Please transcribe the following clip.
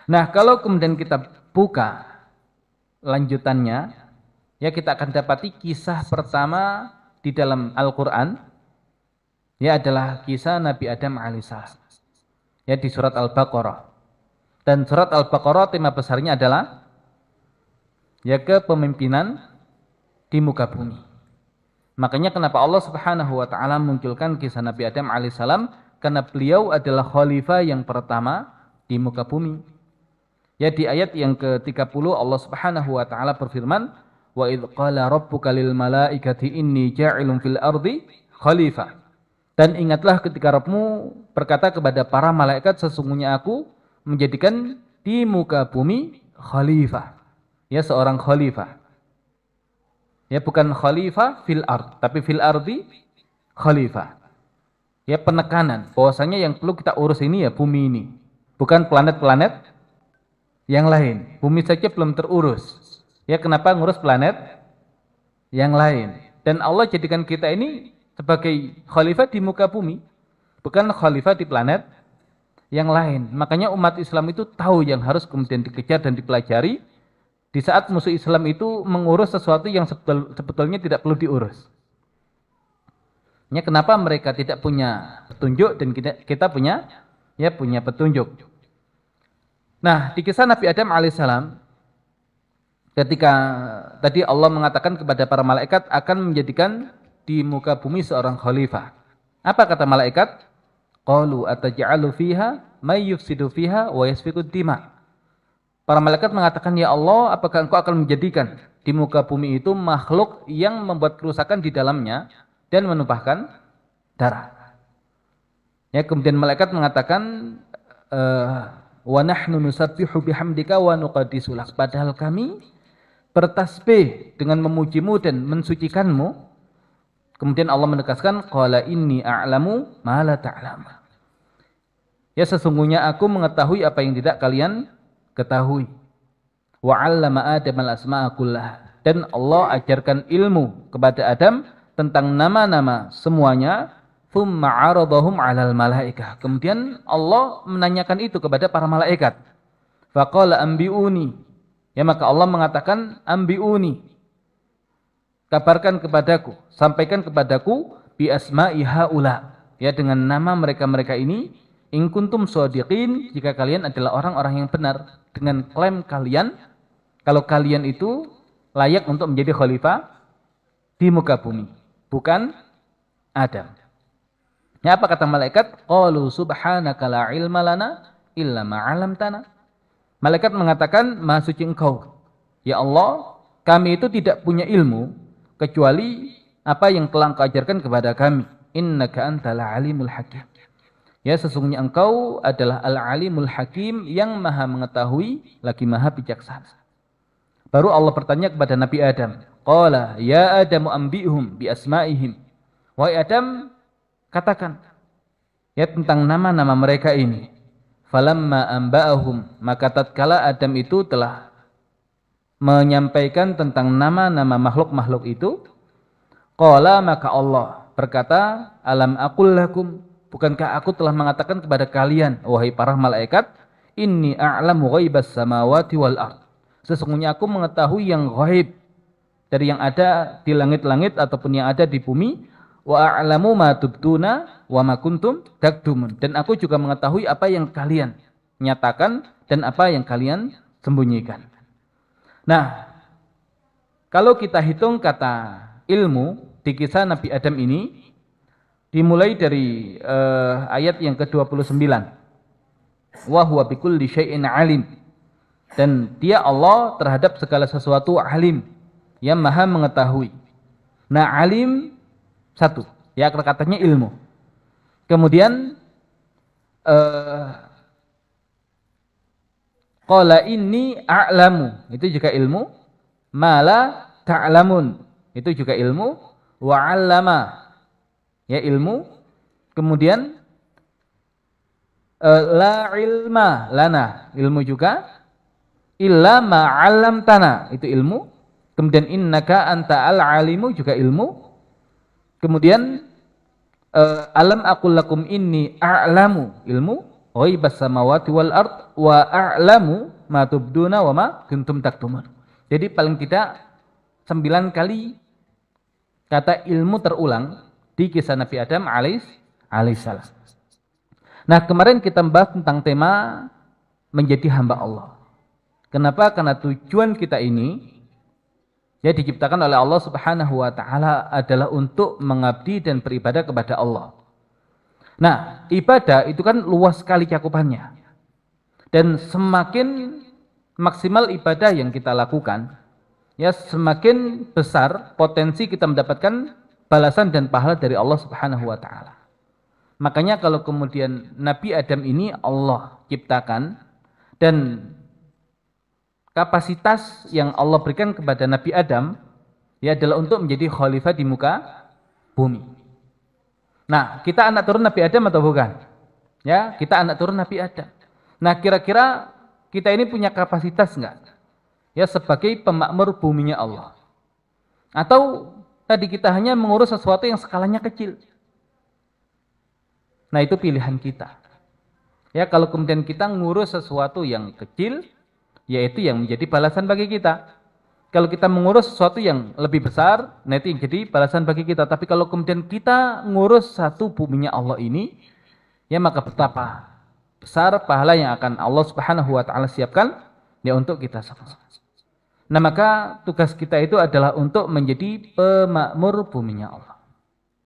Nah, kalau kemudian kita buka lanjutannya, ya kita akan dapati kisah pertama di dalam Al-Quran, ya adalah kisah Nabi Adam alaihissalam, ya di surat Al-Baqarah. Dan surat Al-Baqarah tema besarnya adalah ya kepemimpinan di muka bumi. Makanya kenapa Allah Subhanahu wa taala munculkan kisah Nabi Adam alaihissalam, karena beliau adalah khalifah yang pertama di muka bumi. Ya di ayat yang ke-30 Allah Subhanahu wa taala berfirman, "Wa idz qala rabbuka lil malaikati inni ja'ilun fil ardi khalifah." Dan ingatlah ketika Rabbmu berkata kepada para malaikat, sesungguhnya aku menjadikan di muka bumi khalifah. Ya seorang khalifah. Ya bukan khalifah fil ard, tapi fil ardi khalifah. Ya penekanan bahwasanya yang perlu kita urus ini ya bumi ini, bukan planet-planet yang lain. Bumi saja belum terurus. Ya kenapa ngurus planet yang lain? Dan Allah jadikan kita ini sebagai khalifah di muka bumi, bukan khalifah di planet yang lain. Makanya umat Islam itu tahu yang harus kemudian dikejar dan dipelajari di saat musuh Islam itu mengurus sesuatu yang sebetulnya tidak perlu diurus. Ya kenapa mereka tidak punya petunjuk dan kita punya petunjuk. Nah, di kisah Nabi Adam alaihissalam, ketika tadi Allah mengatakan kepada para malaikat akan menjadikan di muka bumi seorang khalifah. Apa kata malaikat? Qalu ataj'alu fiha may yufsidu fiha wa yasfikud dima. Para malaikat mengatakan, ya Allah, apakah engkau akan menjadikan di muka bumi itu makhluk yang membuat kerusakan di dalamnya dan menumpahkan darah? Ya, kemudian malaikat mengatakan, wa nahnu nusabbihu bihamdika wa nuqaddisu lak. Padahal kami bertasbih dengan memujimu dan mensucikanmu. Kemudian Allah menegaskan, qala inni a'lamu ma la ta'lamu. Ya sesungguhnya aku mengetahui apa yang tidak kalian ketahui. Wa 'allama Adam al-asma'a kullaha. Dan Allah ajarkan ilmu kepada Adam tentang nama-nama semuanya. Thumma 'aradahum 'alal malaikah. Kemudian Allah menanyakan itu kepada para malaikat. Faqala ambiuni. Ya maka Allah mengatakan ambiuni. Kabarkan kepadaku, sampaikan kepadaku bi asma'i haula. Ya dengan nama mereka-mereka ini, in kuntum shadiqin, jika kalian adalah orang-orang yang benar dengan klaim kalian kalau kalian itu layak untuk menjadi khalifah di muka bumi, bukan Adam. Ya, apa kata malaikat? Qalu subhanaka la ilma lana illa ma 'allamtana. Malaikat mengatakan, Maha suci Engkau. Ya Allah, kami itu tidak punya ilmu kecuali apa yang telah Engkau ajarkan kepada kami. Innaka antal alimul hakim. Ya, sesungguhnya Engkau adalah al-alimul hakim yang Maha mengetahui lagi Maha bijaksana. Baru Allah bertanya kepada Nabi Adam, qala ya Adamu ambihum bi asma'ihim. Wahai Adam, katakan ya tentang nama-nama mereka ini. Falamma amba'ahum, maka tatkala Adam itu telah menyampaikan tentang nama-nama makhluk-makhluk itu, qala maka Allah berkata, alam aqul lakum, bukankah aku telah mengatakan kepada kalian wahai para malaikat, inni a'lamu ghaibas samawati wal ard. Sesungguhnya aku mengetahui yang ghaib dari yang ada di langit-langit ataupun yang ada di bumi. Wa a'lamu ma tubtuna wa ma kuntum taktumun. Dan aku juga mengetahui apa yang kalian nyatakan dan apa yang kalian sembunyikan. Nah, kalau kita hitung kata ilmu di kisah Nabi Adam ini, dimulai dari ayat yang ke-29. Wa huwa bikulli syai'in alim. Dan dia Allah terhadap segala sesuatu alim, yang Maha mengetahui. Nah, alim satu, ya kata-katanya ilmu. Kemudian qala inni a'lamu, itu juga ilmu. Mala ta'lamun, itu juga ilmu. Wa 'allama, ya ilmu. Kemudian la ilma lana, ilmu juga. Illa ma 'allamtana, itu ilmu. Kemudian innaka anta al-alimu, juga ilmu. Kemudian alam aqul lakum inni a'lamu ilmu ghaibas samawati wal ard wa a'lamu ma tubduna wa ma kuntum taktumun. Jadi paling tidak 9 kali kata ilmu terulang di kisah Nabi Adam alaihissalam. Nah, kemarin kita membahas tentang tema menjadi hamba Allah. Kenapa? Karena tujuan kita ini ya diciptakan oleh Allah Subhanahu wa taala adalah untuk mengabdi dan beribadah kepada Allah. Nah, ibadah itu kan luas sekali cakupannya. Dan semakin maksimal ibadah yang kita lakukan, ya semakin besar potensi kita mendapatkan balasan dan pahala dari Allah Subhanahu wa taala. Makanya kalau kemudian Nabi Adam ini Allah ciptakan dan kapasitas yang Allah berikan kepada Nabi Adam ya adalah untuk menjadi khalifah di muka bumi. Nah, kita anak turun Nabi Adam atau bukan? Ya, kita anak turun Nabi Adam. Nah, kira-kira kita ini punya kapasitas enggak? Ya, sebagai pemakmur buminya Allah. Atau tadi kita hanya mengurus sesuatu yang skalanya kecil. Nah, itu pilihan kita. Ya, kalau kemudian kita ngurus sesuatu yang kecil, yaitu yang menjadi balasan bagi kita. Kalau kita mengurus sesuatu yang lebih besar, nah itu yang jadi balasan bagi kita. Tapi kalau kemudian kita ngurus satu buminya Allah ini, ya maka betapa besar pahala yang akan Allah Subhanahu wa taala siapkan ya untuk kita semua. Nah, maka tugas kita itu adalah untuk menjadi pemakmur buminya Allah.